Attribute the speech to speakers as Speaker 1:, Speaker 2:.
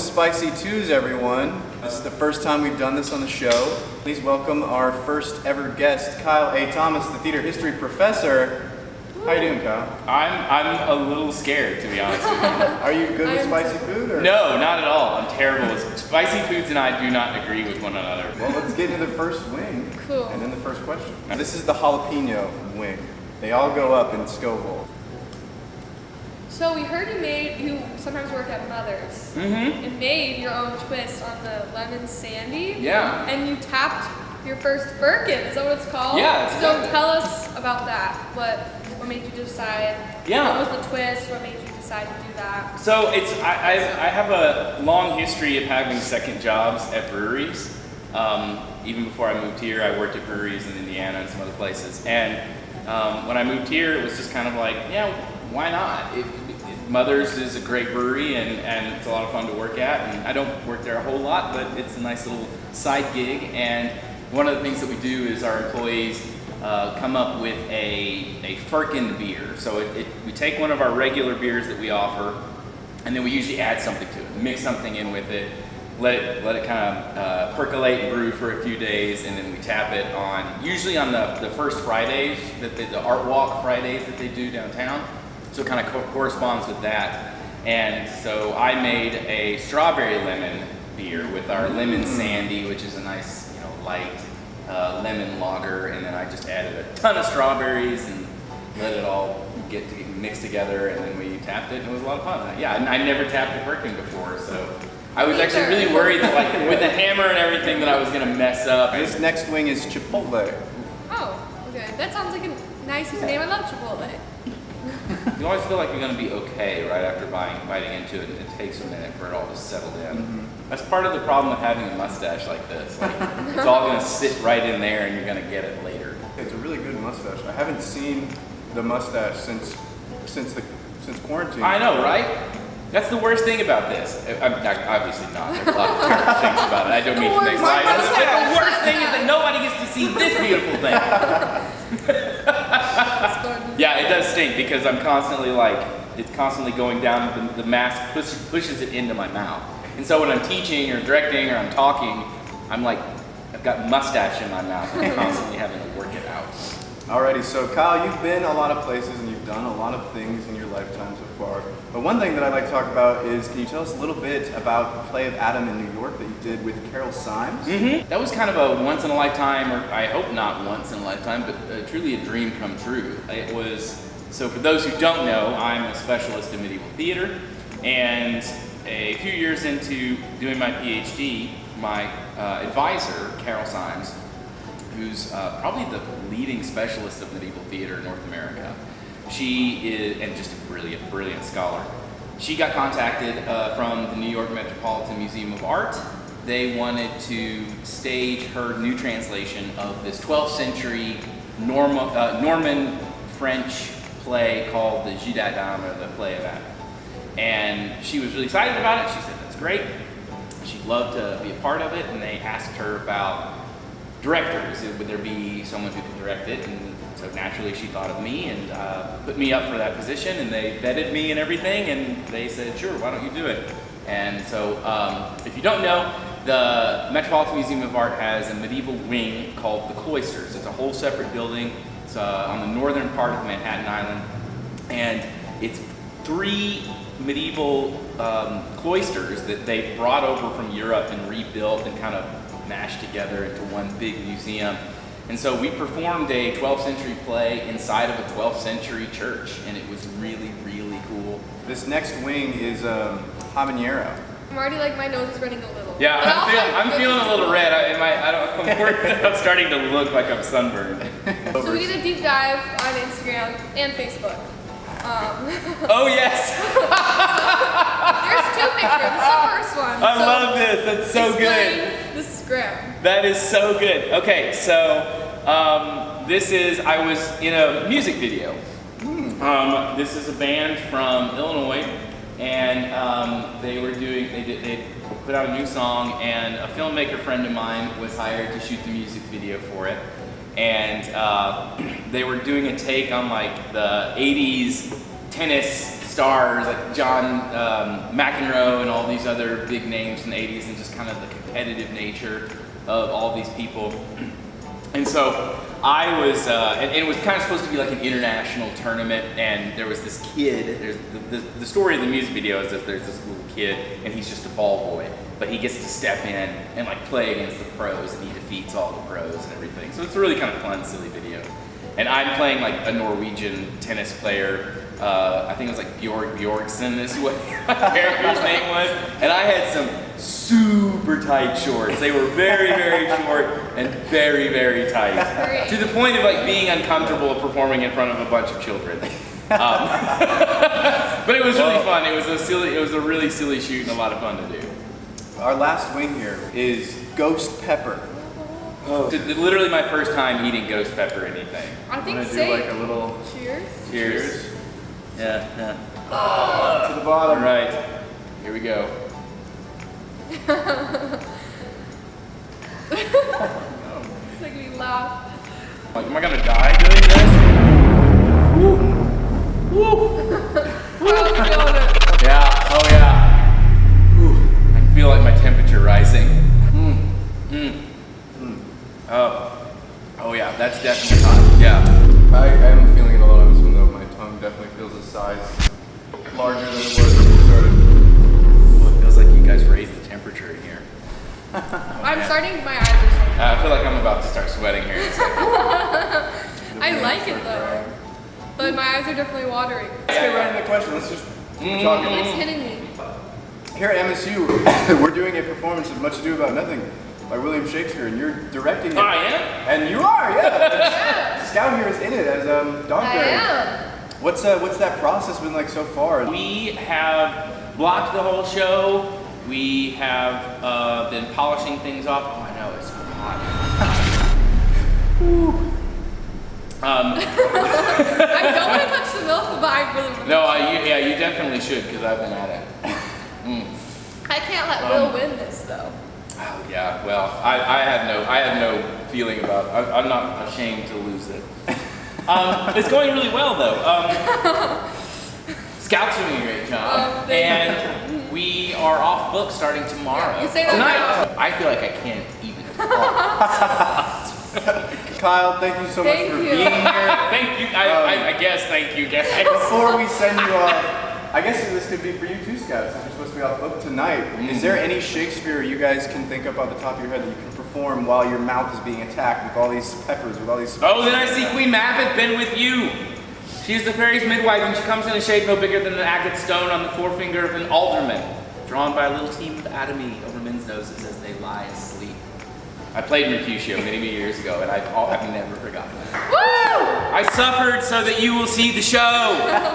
Speaker 1: Spicy Twos, everyone. This is the first time we've done this on the show. Please welcome our first ever guest, Kyle A. Thomas, the theater history professor. How you doing, Kyle?
Speaker 2: I'm a little scared, to be honest with you.
Speaker 1: Are you good with spicy food? Or?
Speaker 2: No, not at all. I'm terrible with spicy foods, and I do not agree with one another.
Speaker 1: Well, let's get into the first wing.
Speaker 3: Cool.
Speaker 1: And then the first question. This is the jalapeno wing. They all go up in Scoville.
Speaker 3: So we heard you sometimes work at Mother's.
Speaker 2: Mm-hmm.
Speaker 3: And made your own twist on the lemon sandy.
Speaker 2: Yeah.
Speaker 3: And you tapped your first firkin. Is that what it's called?
Speaker 2: Yeah.
Speaker 3: So tell us about that. What made you decide?
Speaker 2: Yeah.
Speaker 3: What was the twist? What made you decide to do that?
Speaker 2: So I have a long history of having second jobs at breweries. Even before I moved here, I worked at breweries in Indiana and some other places. And when I moved here, it was just kind of like, yeah, why not? Mother's is a great brewery and it's a lot of fun to work at. And I don't work there a whole lot, but it's a nice little side gig. And one of the things that we do is our employees come up with a firkin beer. So we take one of our regular beers that we offer, and then we usually add something to it, mix something in with it, let it kind of percolate and brew for a few days, and then we tap it usually on the first Fridays, the Art Walk Fridays that they do downtown. So it kind of corresponds with that. And so I made a strawberry lemon beer with our lemon sandy, which is a nice, light lemon lager, and then I just added a ton of strawberries and let it all get mixed together, and then we tapped it, and it was a lot of fun. Yeah, I never tapped a firkin before, so I was actually really worried that, with the hammer and everything, that I was gonna mess up.
Speaker 1: This next wing is Chipotle.
Speaker 3: Oh, okay. That sounds like a nice name. I love Chipotle.
Speaker 2: You always feel like you're gonna be okay right after biting into it, and it takes a minute for it all to settle in. Mm-hmm. That's part of the problem with having a mustache like this. It's all gonna sit right in there, and you're gonna get it later.
Speaker 1: It's a really good mustache. I haven't seen the mustache since quarantine.
Speaker 2: I know, right? That's the worst thing about this. Obviously not. There's a lot of terrible things about it. I don't mean to make light of it. But the worst thing is that nobody gets to see this beautiful thing. Yeah, it does stink because I'm constantly it's constantly going down. The mask pushes it into my mouth. And so when I'm teaching or directing or I'm talking, I've got mustache in my mouth and I'm constantly having to work it out.
Speaker 1: Alrighty, so Kyle, you've been a lot of places and you've done a lot of things in your lifetime so far. But one thing that I'd like to talk about is, can you tell us a little bit about the play of Adam in New York that you did with Carol Symes?
Speaker 2: Mm-hmm. That was kind of a once in a lifetime, or I hope not once in a lifetime, but truly a dream come true. It was, so for those who don't know, I'm a specialist in medieval theater, and a few years into doing my PhD, my advisor, Carol Symes, who's probably the leading specialist of medieval theater in North America. She is, and just a brilliant scholar. She got contacted from the New York Metropolitan Museum of Art. They wanted to stage her new translation of this 12th century Norman French play called the Jeu d'Adam, or the Play of Adam. And she was really excited about it. She said, that's great. She'd love to be a part of it, and they asked her about directors. Would there be someone who could direct it? And so naturally she thought of me and put me up for that position, and they vetted me and everything, and they said, sure, why don't you do it? And so if you don't know, the Metropolitan Museum of Art has a medieval wing called the Cloisters. It's a whole separate building. It's on the northern part of Manhattan Island, and it's 3 medieval cloisters that they brought over from Europe and rebuilt and kind of mashed together into one big museum. And so we performed a 12th century play inside of a 12th century church, and it was really, really cool.
Speaker 1: This next wing is habanero.
Speaker 3: I'm already my nose is running a little.
Speaker 2: Yeah, I'm feeling a little red. I'm worried I'm starting to look like I'm sunburned.
Speaker 3: So we did a deep dive on Instagram and Facebook.
Speaker 2: Oh yes!
Speaker 3: There's 2 pictures. This is the first one.
Speaker 2: I love this. That's so
Speaker 3: explain
Speaker 2: good.
Speaker 3: The script.
Speaker 2: That is so good. Okay, so I was in a music video. This is a band from Illinois, and they put out a new song, and a filmmaker friend of mine was hired to shoot the music video for it. And they were doing a take on the 80s tennis stars like John McEnroe and all these other big names in the 80s, and just kind of the competitive nature of all these people. And so I was, and it was kind of supposed to be like an international tournament, and there was this kid, the story of the music video is that there's this little kid, and he's just a ball boy, but he gets to step in and like play against the pros, and he defeats all the pros and everything. So it's a really kind of fun, silly video. And I'm playing like a Norwegian tennis player, I think it was like Bjorg Bjorksen is what my character's name was, and I had some super tight shorts. They were very, very short and very, very tight. To the point of like being uncomfortable performing in front of a bunch of children. But it was really fun. It was a really silly shoot and a lot of fun to do.
Speaker 1: Our last wing here is ghost pepper.
Speaker 2: Oh. Literally my first time eating ghost pepper anything.
Speaker 3: I think
Speaker 1: I'm gonna do like a little
Speaker 3: cheers.
Speaker 2: Cheers. Yeah.
Speaker 1: To the bottom.
Speaker 2: All right. Here we go.
Speaker 3: It's like we laugh.
Speaker 2: Like, am I gonna die doing this? Woo. Woo.
Speaker 3: Kyle's feeling it.
Speaker 2: Yeah. Oh yeah. Whew. I can feel like my temperature rising. Oh yeah, that's definitely hot. Yeah.
Speaker 1: I am feeling it a lot on this one though. My tongue definitely feels a size larger than it was when we started.
Speaker 2: Well, it feels like you guys raised the temperature in here.
Speaker 3: I'm starting, my eyes are starting.
Speaker 2: I feel like I'm about to start sweating here in a second.
Speaker 3: I like it though. But my eyes are definitely watering.
Speaker 1: Let's get right into the question. Let's just keep talking.
Speaker 3: It's hitting me.
Speaker 1: Here at MSU, we're doing a performance of Much Ado About Nothing by William Shakespeare, and you're directing it.
Speaker 2: Oh, I am?
Speaker 1: And you are, yeah. Scout here is in it as dog
Speaker 3: I
Speaker 1: bearer.
Speaker 3: am.
Speaker 1: What's that process been like so far?
Speaker 2: We have blocked the whole show. We have been polishing things off. Oh, I know, it's so hot.
Speaker 3: I don't want to touch the milk, but I really want to.
Speaker 2: No, you definitely should, because I've been at it.
Speaker 3: I can't let Will win this though.
Speaker 2: Oh yeah, well, I had no feeling about it. I'm not ashamed to lose it. It's going really well though. Scout's doing a great job, and we are off book starting tomorrow.
Speaker 3: You say that
Speaker 2: tonight. I feel like I can't even talk.
Speaker 1: Kyle, thank you so much for being here.
Speaker 2: Thank you. I guess thank you guys.
Speaker 1: Before we send you off, I guess this could be for you too, Scouts, since you're supposed to be off book tonight. Is there any Shakespeare you guys can think up off the top of your head that you can perform while your mouth is being attacked with all these peppers, with all these...
Speaker 2: Oh, then I see Queen Mabeth been with you. She's the fairy's midwife, and she comes in a shape no bigger than an agate stone on the forefinger of an alderman, drawn by a little team of atomy over men's noses as they lie asleep. I played Mercutio many years ago, and I've never forgotten it.
Speaker 3: Woo!
Speaker 2: I suffered so that you will see the show.